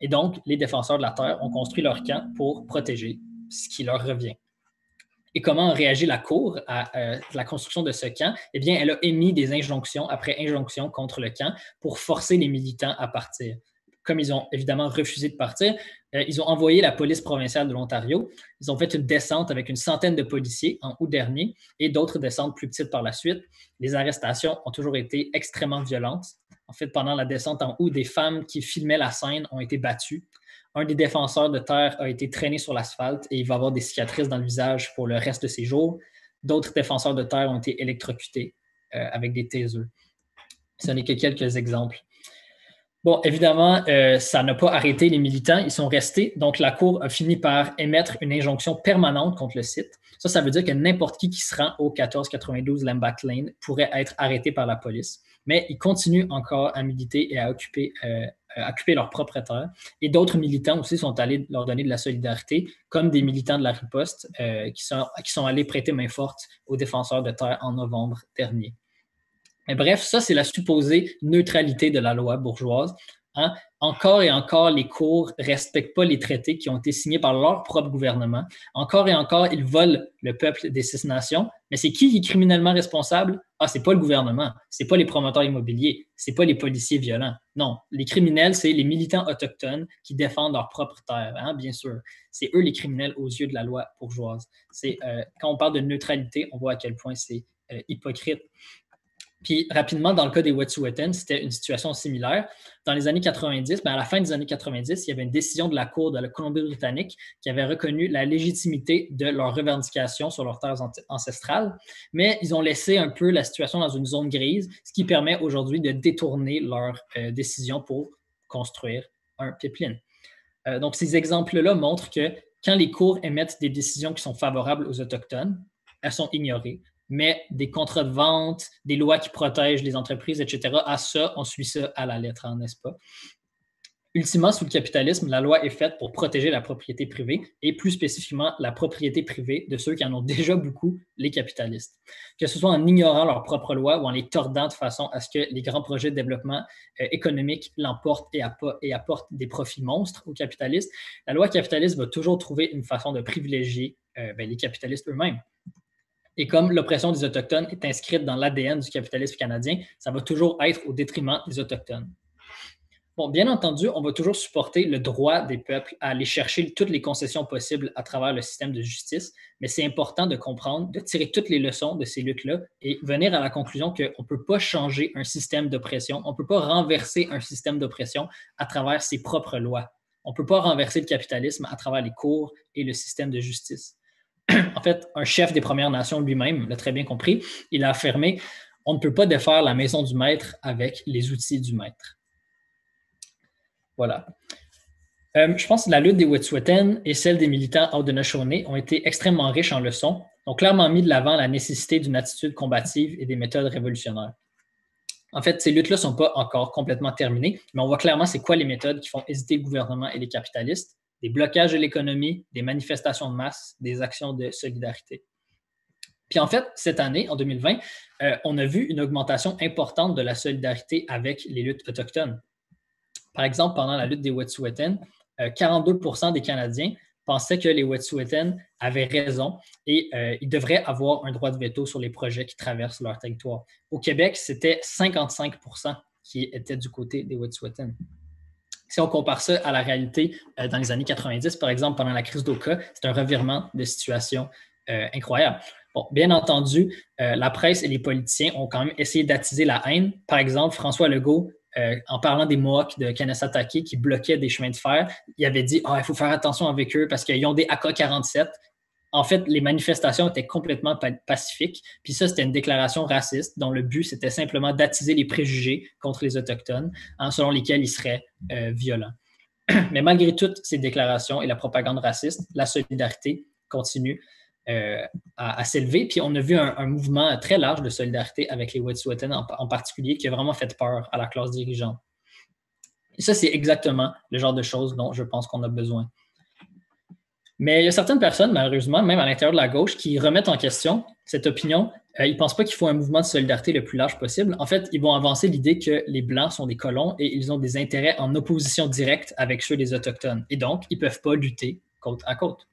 Speaker 2: Et donc, les défenseurs de la terre ont construit leur camp pour protéger ce qui leur revient. Et comment a réagi la Cour à la construction de ce camp? Eh bien, elle a émis des injonctions après injonctions contre le camp pour forcer les militants à partir. Comme ils ont évidemment refusé de partir, ils ont envoyé la police provinciale de l'Ontario. Ils ont fait une descente avec une centaine de policiers en août dernier et d'autres descentes plus petites par la suite. Les arrestations ont toujours été extrêmement violentes. En fait, pendant la descente en août, des femmes qui filmaient la scène ont été battues. Un des défenseurs de terre a été traîné sur l'asphalte et il va avoir des cicatrices dans le visage pour le reste de ses jours. D'autres défenseurs de terre ont été électrocutés avec des tasers. Ce n'est que quelques exemples. Bon, évidemment, ça n'a pas arrêté les militants. Ils sont restés. Donc, la Cour a fini par émettre une injonction permanente contre le site. Ça veut dire que n'importe qui se rend au 1492 Land Back Lane pourrait être arrêté par la police. Mais ils continuent encore à militer et à occuper leur propre terre. Et d'autres militants aussi sont allés leur donner de la solidarité, comme des militants de la riposte qui sont allés prêter main forte aux défenseurs de terre en novembre dernier. Mais bref, ça, c'est la supposée neutralité de la loi bourgeoise. Hein? Encore et encore, les cours ne respectent pas les traités qui ont été signés par leur propre gouvernement. Encore et encore, ils volent le peuple des 6 nations. Mais c'est qui est criminellement responsable? Ah, c'est pas le gouvernement, c'est pas les promoteurs immobiliers, c'est pas les policiers violents. Non, les criminels, c'est les militants autochtones qui défendent leur propre terre, hein, bien sûr. C'est eux les criminels aux yeux de la loi bourgeoise. Quand on parle de neutralité, on voit à quel point c'est hypocrite. Puis rapidement, dans le cas des Wet'suwet'en, c'était une situation similaire. Dans les années 90, à la fin des années 90, il y avait une décision de la Cour de la Colombie-Britannique qui avait reconnu la légitimité de leurs revendications sur leurs terres ancestrales, mais ils ont laissé un peu la situation dans une zone grise, ce qui permet aujourd'hui de détourner leur décision pour construire un pipeline. Donc, ces exemples-là montrent que quand les cours émettent des décisions qui sont favorables aux Autochtones, elles sont ignorées. Mais des contrats de vente, des lois qui protègent les entreprises, etc., à ça, on suit ça à la lettre, hein, n'est-ce pas? Ultimement, sous le capitalisme, la loi est faite pour protéger la propriété privée et plus spécifiquement la propriété privée de ceux qui en ont déjà beaucoup, les capitalistes. Que ce soit en ignorant leurs propres lois ou en les tordant de façon à ce que les grands projets de développement économique l'emportent et apportent des profits monstres aux capitalistes, la loi capitaliste va toujours trouver une façon de privilégier les capitalistes eux-mêmes. Et comme l'oppression des Autochtones est inscrite dans l'ADN du capitalisme canadien, ça va toujours être au détriment des Autochtones. Bon, bien entendu, on va toujours supporter le droit des peuples à aller chercher toutes les concessions possibles à travers le système de justice, mais c'est important de comprendre, de tirer toutes les leçons de ces luttes-là et venir à la conclusion qu'on ne peut pas changer un système d'oppression, on ne peut pas renverser un système d'oppression à travers ses propres lois. On ne peut pas renverser le capitalisme à travers les cours et le système de justice. En fait, un chef des Premières Nations lui-même l'a très bien compris. Il a affirmé « On ne peut pas défaire la maison du maître avec les outils du maître ». Voilà. Je pense que la lutte des Wet'suwet'en et celle des militants Haudenosaunee ont été extrêmement riches en leçons, ont clairement mis de l'avant la nécessité d'une attitude combative et des méthodes révolutionnaires. En fait, ces luttes-là ne sont pas encore complètement terminées, mais on voit clairement c'est quoi les méthodes qui font hésiter le gouvernement et les capitalistes. Des blocages de l'économie, des manifestations de masse, des actions de solidarité. Puis en fait, cette année, en 2020, on a vu une augmentation importante de la solidarité avec les luttes autochtones. Par exemple, pendant la lutte des Wet'suwet'en, 42% des Canadiens pensaient que les Wet'suwet'en avaient raison et ils devraient avoir un droit de veto sur les projets qui traversent leur territoire. Au Québec, c'était 55% qui étaient du côté des Wet'suwet'en. Si on compare ça à la réalité dans les années 90, par exemple, pendant la crise d'Oka, c'est un revirement de situation incroyable. Bon, bien entendu, la presse et les politiciens ont quand même essayé d'attiser la haine. Par exemple, François Legault, en parlant des Mohawks de Kanesatake qui bloquaient des chemins de fer, il avait dit « il faut faire attention avec eux parce qu'ils ont des AK-47 ». En fait, les manifestations étaient complètement pacifiques. Puis ça, c'était une déclaration raciste dont le but, c'était simplement d'attiser les préjugés contre les Autochtones, selon lesquels ils seraient violents. Mais malgré toutes ces déclarations et la propagande raciste, la solidarité continue à s'élever. Puis on a vu un mouvement très large de solidarité avec les Wet'suwet'en en particulier qui a vraiment fait peur à la classe dirigeante. Et ça, c'est exactement le genre de choses dont je pense qu'on a besoin. Mais il y a certaines personnes, malheureusement, même à l'intérieur de la gauche, qui remettent en question cette opinion. Ils ne pensent pas qu'il faut un mouvement de solidarité le plus large possible. En fait, ils vont avancer l'idée que les Blancs sont des colons et ils ont des intérêts en opposition directe avec ceux des Autochtones. Et donc, ils ne peuvent pas lutter côte à côte.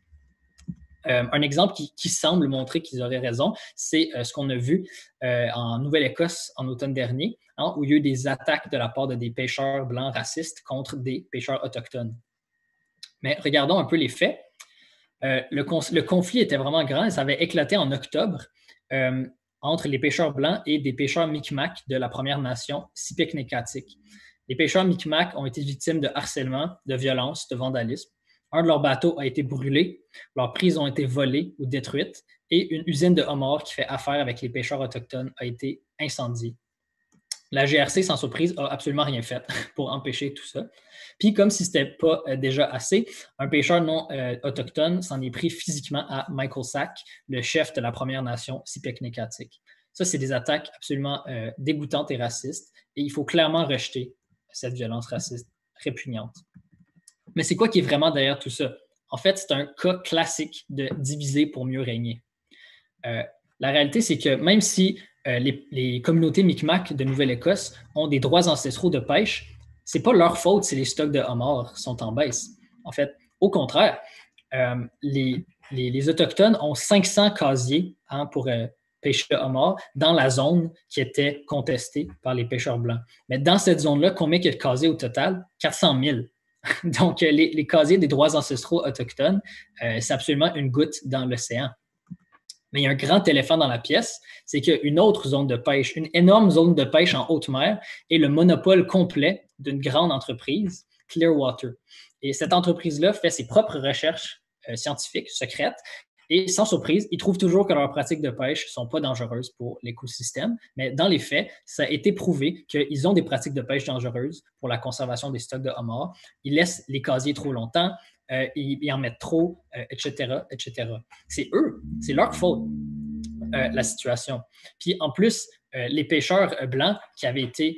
Speaker 2: Un exemple qui semble montrer qu'ils auraient raison, c'est ce qu'on a vu en Nouvelle-Écosse en automne dernier, où il y a eu des attaques de la part de des pêcheurs blancs racistes contre des pêcheurs autochtones. Mais regardons un peu les faits. Le conflit était vraiment grand et ça avait éclaté en octobre entre les pêcheurs blancs et des pêcheurs Micmac de la Première Nation Sipeknekatik. Les pêcheurs Micmac ont été victimes de harcèlement, de violence, de vandalisme. Un de leurs bateaux a été brûlé, leurs prises ont été volées ou détruites et une usine de homards qui fait affaire avec les pêcheurs autochtones a été incendiée. La GRC, sans surprise, n'a absolument rien fait pour empêcher tout ça. Puis, comme si ce n'était pas déjà assez, un pêcheur non autochtone s'en est pris physiquement à Michael Sack, le chef de la Première Nation Sipeknekatik. Ça, c'est des attaques absolument dégoûtantes et racistes, et il faut clairement rejeter cette violence raciste répugnante. Mais c'est quoi qui est vraiment derrière tout ça? En fait, c'est un cas classique de diviser pour mieux régner. La réalité, c'est que même si les communautés Micmac de Nouvelle-Écosse ont des droits ancestraux de pêche, c'est pas leur faute si les stocks de homards sont en baisse. En fait, au contraire, les Autochtones ont 500 casiers pour pêcher le homard dans la zone qui était contestée par les pêcheurs blancs. Mais dans cette zone-là, combien il y a de casiers au total? 400 000. Donc, les casiers des droits ancestraux autochtones, c'est absolument une goutte dans l'océan. Mais il y a un grand éléphant dans la pièce, c'est qu'une autre zone de pêche, une énorme zone de pêche en haute mer, est le monopole complet d'une grande entreprise, Clearwater. Et cette entreprise-là fait ses propres recherches scientifiques secrètes. Et sans surprise, ils trouvent toujours que leurs pratiques de pêche ne sont pas dangereuses pour l'écosystème. Mais dans les faits, ça a été prouvé qu'ils ont des pratiques de pêche dangereuses pour la conservation des stocks de homards. Ils laissent les casiers trop longtemps, ils en mettent trop, etc., etc. C'est eux, c'est leur faute, la situation. Puis en plus, les pêcheurs blancs qui avaient été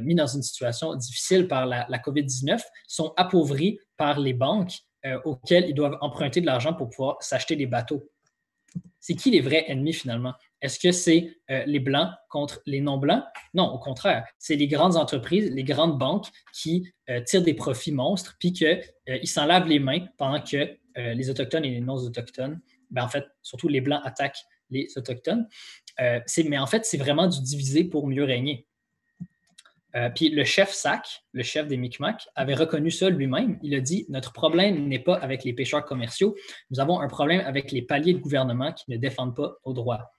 Speaker 2: mis dans une situation difficile par la COVID-19 sont appauvris par les banques auxquelles ils doivent emprunter de l'argent pour pouvoir s'acheter des bateaux. C'est qui les vrais ennemis finalement? Est-ce que c'est les Blancs contre les non-Blancs? Non, au contraire. C'est les grandes entreprises, les grandes banques qui tirent des profits monstres puis qu'ils s'en lavent les mains pendant que les Autochtones et les non-Autochtones, en fait, surtout les Blancs attaquent les Autochtones. Mais en fait, c'est vraiment du diviser pour mieux régner. Puis le chef Sac, le chef des Micmacs, avait reconnu ça lui-même. Il a dit « Notre problème n'est pas avec les pêcheurs commerciaux, nous avons un problème avec les paliers de gouvernement qui ne défendent pas nos droits. »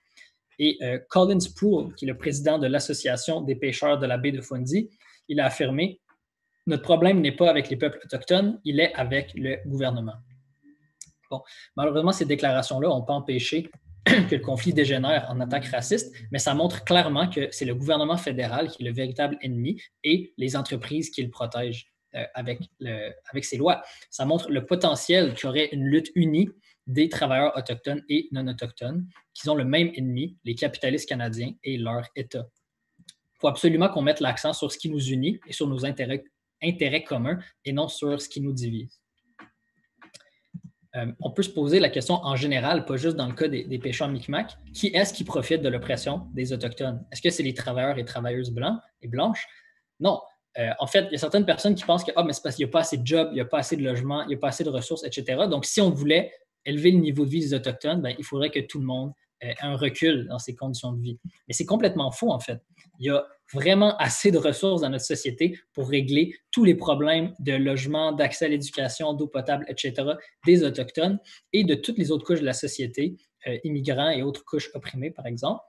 Speaker 2: Et Collins Poole, qui est le président de l'Association des pêcheurs de la baie de Fundy, il a affirmé « Notre problème n'est pas avec les peuples autochtones, il est avec le gouvernement. » Bon, malheureusement, ces déclarations-là n'ont pas empêché que le conflit dégénère en attaque raciste, mais ça montre clairement que c'est le gouvernement fédéral qui est le véritable ennemi et les entreprises qui le protègent avec ces lois. Ça montre le potentiel qu'il y aurait une lutte unie des travailleurs autochtones et non autochtones, qui ont le même ennemi, les capitalistes canadiens et leur État. Il faut absolument qu'on mette l'accent sur ce qui nous unit et sur nos intérêts communs et non sur ce qui nous divise. On peut se poser la question en général, pas juste dans le cas des pêcheurs Micmacs, qui est-ce qui profite de l'oppression des Autochtones? Est-ce que c'est les travailleurs et travailleuses blancs et blanches? Non. En fait, il y a certaines personnes qui pensent que mais c'est parce qu'il n'y a pas assez de jobs, il n'y a pas assez de logements, il n'y a pas assez de ressources, etc. Donc, si on voulait élever le niveau de vie des Autochtones, il faudrait que tout le monde ait un recul dans ses conditions de vie. Mais c'est complètement faux, en fait. Il y a vraiment assez de ressources dans notre société pour régler tous les problèmes de logement, d'accès à l'éducation, d'eau potable, etc., des Autochtones et de toutes les autres couches de la société, immigrants et autres couches opprimées, par exemple.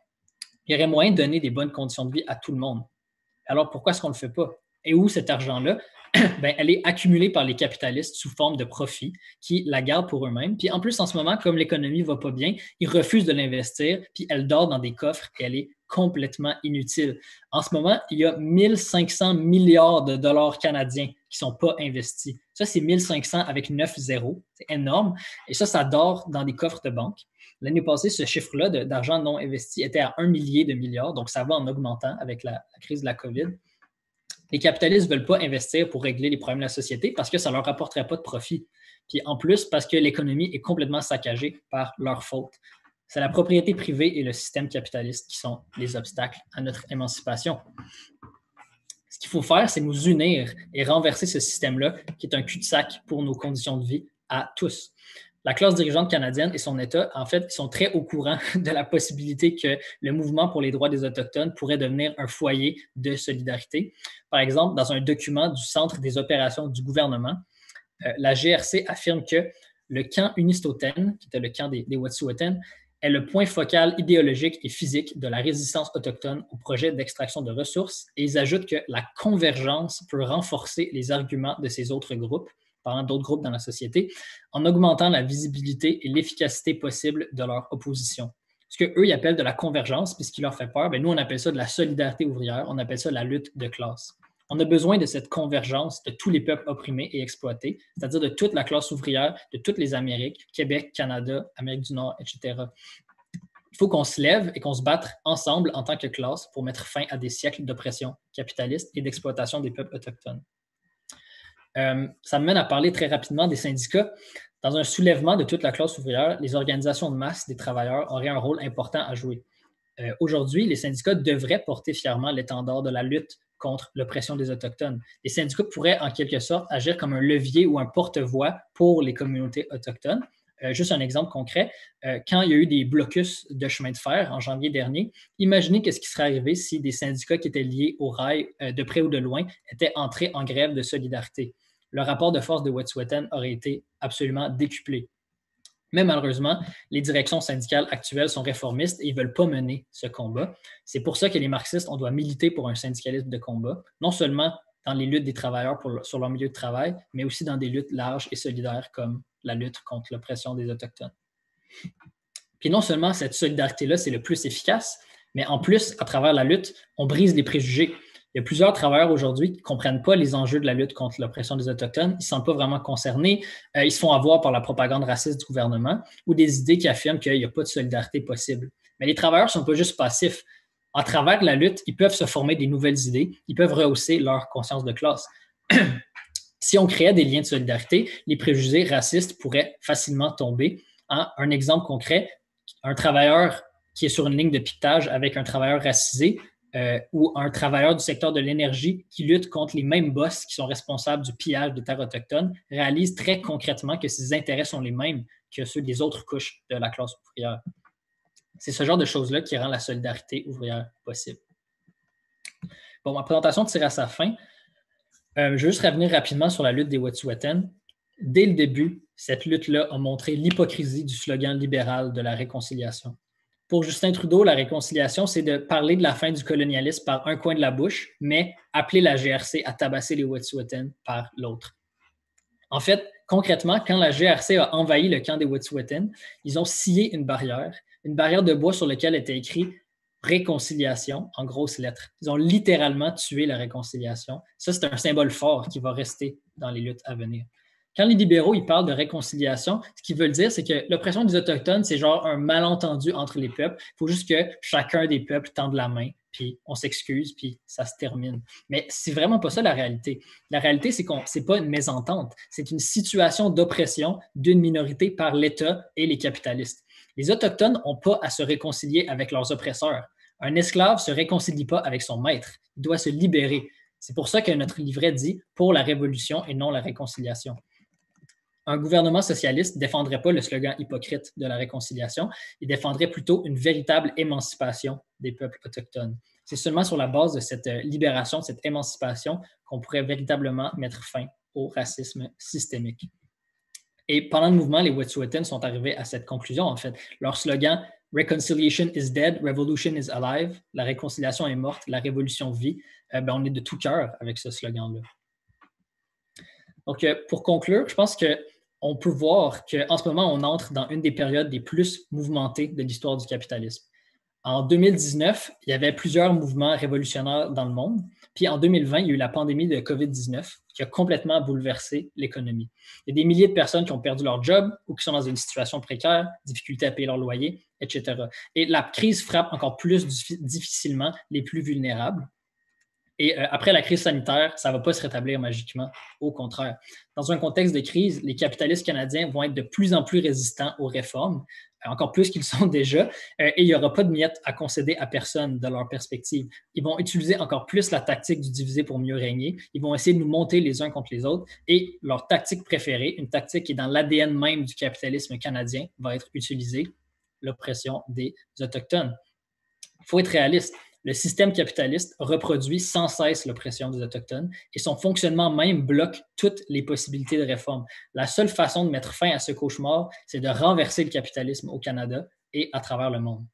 Speaker 2: Il y aurait moyen de donner des bonnes conditions de vie à tout le monde. Alors, pourquoi est-ce qu'on ne le fait pas? Et où cet argent-là? Elle est accumulée par les capitalistes sous forme de profit qui la gardent pour eux-mêmes. Puis en plus, en ce moment, comme l'économie ne va pas bien, ils refusent de l'investir, puis elle dort dans des coffres et elle est complètement inutile. En ce moment, il y a 1500 milliards de dollars canadiens qui ne sont pas investis. Ça, c'est 1500 avec 9 zéros. C'est énorme. Et ça dort dans des coffres de banque. L'année passée, ce chiffre-là d'argent non investi était à 1 millier de milliards, donc ça va en augmentant avec la crise de la COVID. Les capitalistes ne veulent pas investir pour régler les problèmes de la société parce que ça ne leur rapporterait pas de profit. Puis en plus, parce que l'économie est complètement saccagée par leur faute. C'est la propriété privée et le système capitaliste qui sont les obstacles à notre émancipation. Ce qu'il faut faire, c'est nous unir et renverser ce système-là qui est un cul-de-sac pour nos conditions de vie à tous. La classe dirigeante canadienne et son État, en fait, sont très au courant de la possibilité que le mouvement pour les droits des Autochtones pourrait devenir un foyer de solidarité. Par exemple, dans un document du Centre des opérations du gouvernement, la GRC affirme que le camp Unistoten, qui était le camp des Wet'suwet'en, est le point focal idéologique et physique de la résistance autochtone au projet d'extraction de ressources, et ils ajoutent que la convergence peut renforcer les arguments de ces autres groupes, parlant d'autres groupes dans la société, en augmentant la visibilité et l'efficacité possible de leur opposition. Ce qu'eux, ils appellent de la convergence, puis ce qui leur fait peur, nous, on appelle ça de la solidarité ouvrière, on appelle ça la lutte de classe. On a besoin de cette convergence de tous les peuples opprimés et exploités, c'est-à-dire de toute la classe ouvrière, de toutes les Amériques, Québec, Canada, Amérique du Nord, etc. Il faut qu'on se lève et qu'on se batte ensemble en tant que classe pour mettre fin à des siècles d'oppression capitaliste et d'exploitation des peuples autochtones. Ça me mène à parler très rapidement des syndicats. Dans un soulèvement de toute la classe ouvrière, les organisations de masse des travailleurs auraient un rôle important à jouer. Aujourd'hui, les syndicats devraient porter fièrement l'étendard de la lutte contre l'oppression des Autochtones. Les syndicats pourraient en quelque sorte agir comme un levier ou un porte-voix pour les communautés autochtones. Juste un exemple concret, quand il y a eu des blocus de chemin de fer en janvier dernier, imaginez qu'est-ce qui serait arrivé si des syndicats qui étaient liés au rail, de près ou de loin, étaient entrés en grève de solidarité. Le rapport de force de Wet'suwet'en aurait été absolument décuplé. Mais malheureusement, les directions syndicales actuelles sont réformistes et ils ne veulent pas mener ce combat. C'est pour ça que les marxistes, on doit militer pour un syndicalisme de combat, non seulement dans les luttes des travailleurs sur leur milieu de travail, mais aussi dans des luttes larges et solidaires comme la lutte contre l'oppression des Autochtones. Puis non seulement cette solidarité-là, c'est le plus efficace, mais en plus, à travers la lutte, on brise les préjugés. Il y a plusieurs travailleurs aujourd'hui qui ne comprennent pas les enjeux de la lutte contre l'oppression des Autochtones. Ils ne se sentent pas vraiment concernés. Ils se font avoir par la propagande raciste du gouvernement ou des idées qui affirment qu'il n'y a pas de solidarité possible. Mais les travailleurs ne sont pas juste passifs. À travers la lutte, ils peuvent se former des nouvelles idées. Ils peuvent rehausser leur conscience de classe. Si on créait des liens de solidarité, les préjugés racistes pourraient facilement tomber. Un exemple concret, un travailleur qui est sur une ligne de piquetage avec un travailleur racisé ou un travailleur du secteur de l'énergie qui lutte contre les mêmes boss qui sont responsables du pillage des terres autochtones réalise très concrètement que ses intérêts sont les mêmes que ceux des autres couches de la classe ouvrière. C'est ce genre de choses-là qui rend la solidarité ouvrière possible. Bon, ma présentation tire à sa fin. Je vais juste revenir rapidement sur la lutte des Wet'suwet'en. Dès le début, cette lutte-là a montré l'hypocrisie du slogan libéral de la réconciliation. Pour Justin Trudeau, la réconciliation, c'est de parler de la fin du colonialisme par un coin de la bouche, mais appeler la GRC à tabasser les Wet'suwet'en par l'autre. En fait, concrètement, quand la GRC a envahi le camp des Wet'suwet'en, ils ont scié une barrière de bois sur laquelle était écrit réconciliation en grosses lettres. Ils ont littéralement tué la réconciliation. Ça, c'est un symbole fort qui va rester dans les luttes à venir. Quand les libéraux ils parlent de réconciliation, ce qu'ils veulent dire, c'est que l'oppression des Autochtones, c'est genre un malentendu entre les peuples. Il faut juste que chacun des peuples tende la main, puis on s'excuse, puis ça se termine. Mais c'est vraiment pas ça la réalité. La réalité, c'est pas une mésentente. C'est une situation d'oppression d'une minorité par l'État et les capitalistes. Les Autochtones n'ont pas à se réconcilier avec leurs oppresseurs. Un esclave ne se réconcilie pas avec son maître. Il doit se libérer. C'est pour ça que notre livret dit « pour la révolution et non la réconciliation ». Un gouvernement socialiste ne défendrait pas le slogan hypocrite de la réconciliation, il défendrait plutôt une véritable émancipation des peuples autochtones. C'est seulement sur la base de cette libération, de cette émancipation, qu'on pourrait véritablement mettre fin au racisme systémique. Et pendant le mouvement, les Wet'suwet'en sont arrivés à cette conclusion, en fait. Leur slogan « Reconciliation is dead, revolution is alive », la réconciliation est morte, la révolution vit, on est de tout cœur avec ce slogan-là. Donc, pour conclure, je pense qu'on peut voir qu'en ce moment, on entre dans une des périodes les plus mouvementées de l'histoire du capitalisme. En 2019, il y avait plusieurs mouvements révolutionnaires dans le monde. Puis en 2020, il y a eu la pandémie de COVID-19 qui a complètement bouleversé l'économie. Il y a des milliers de personnes qui ont perdu leur job ou qui sont dans une situation précaire, difficulté à payer leur loyer, etc. Et la crise frappe encore plus difficilement les plus vulnérables. Et après la crise sanitaire, ça ne va pas se rétablir magiquement. Au contraire. Dans un contexte de crise, les capitalistes canadiens vont être de plus en plus résistants aux réformes, encore plus qu'ils sont déjà, et il n'y aura pas de miettes à concéder à personne de leur perspective. Ils vont utiliser encore plus la tactique du diviser pour mieux régner. Ils vont essayer de nous monter les uns contre les autres, et leur tactique préférée, une tactique qui est dans l'ADN même du capitalisme canadien, va être utilisée, l'oppression des Autochtones. Il faut être réaliste. Le système capitaliste reproduit sans cesse l'oppression des Autochtones et son fonctionnement même bloque toutes les possibilités de réforme. La seule façon de mettre fin à ce cauchemar, c'est de renverser le capitalisme au Canada et à travers le monde.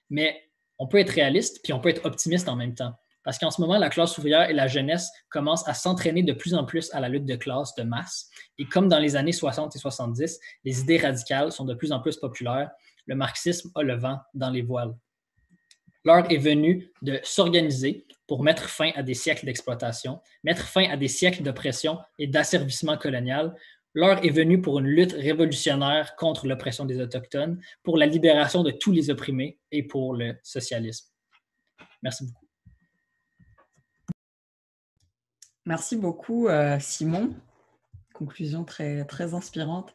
Speaker 2: Mais on peut être réaliste puis on peut être optimiste en même temps. Parce qu'en ce moment, la classe ouvrière et la jeunesse commencent à s'entraîner de plus en plus à la lutte de classe de masse. Et comme dans les années 60 et 70, les idées radicales sont de plus en plus populaires, le marxisme a le vent dans les voiles. L'heure est venue de s'organiser pour mettre fin à des siècles d'exploitation, mettre fin à des siècles d'oppression et d'asservissement colonial. L'heure est venue pour une lutte révolutionnaire contre l'oppression des Autochtones, pour la libération de tous les opprimés et pour le socialisme. Merci beaucoup.
Speaker 1: Merci beaucoup, Simon. Conclusion très, très inspirante.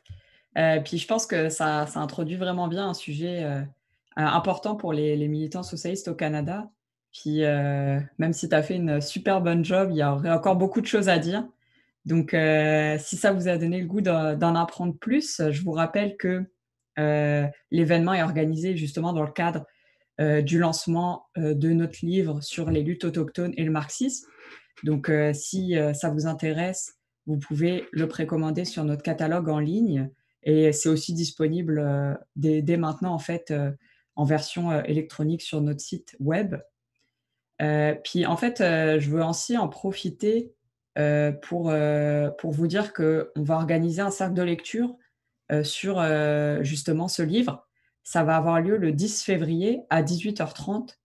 Speaker 1: Puis je pense que ça introduit vraiment bien un sujet important pour les militants socialistes au Canada. Puis, même si tu as fait une super bonne job, il y aurait encore beaucoup de choses à dire. Donc, si ça vous a donné le goût d'en apprendre plus, je vous rappelle que, l'événement est organisé justement dans le cadre, du lancement, de notre livre sur les luttes autochtones et le marxisme. Donc, si, ça vous intéresse, vous pouvez le précommander sur notre catalogue en ligne et c'est aussi disponible, dès maintenant en fait, en version, électronique sur notre site web. Puis en fait, je veux aussi en profiter, pour vous dire qu'on va organiser un cercle de lecture, sur, justement ce livre. Ça va avoir lieu le 10 février à 18h30.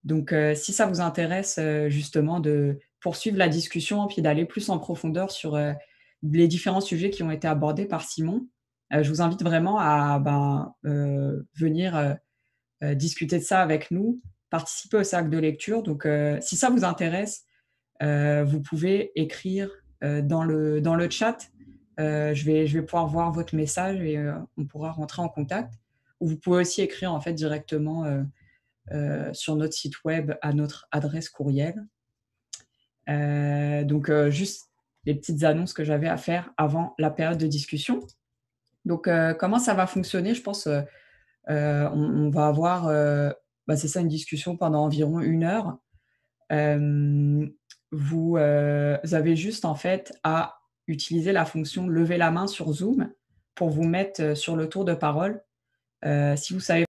Speaker 1: Donc, si ça vous intéresse, justement de poursuivre la discussion, puis d'aller plus en profondeur sur, les différents sujets qui ont été abordés par Simon, je vous invite vraiment à, venir, discuter de ça avec nous, participer au cercle de lecture. Donc, si ça vous intéresse, vous pouvez écrire, dans le chat. Je vais pouvoir voir votre message et on pourra rentrer en contact. Ou vous pouvez aussi écrire en fait directement, sur notre site web à notre adresse courriel. Donc, juste les petites annonces que j'avais à faire avant la période de discussion. Donc, comment ça va fonctionner? Je pense, on va avoir, c'est ça, une discussion pendant environ 1 heure. Vous avez juste en fait à utiliser la fonction «lever la main» sur Zoom pour vous mettre, sur le tour de parole. Si vous savez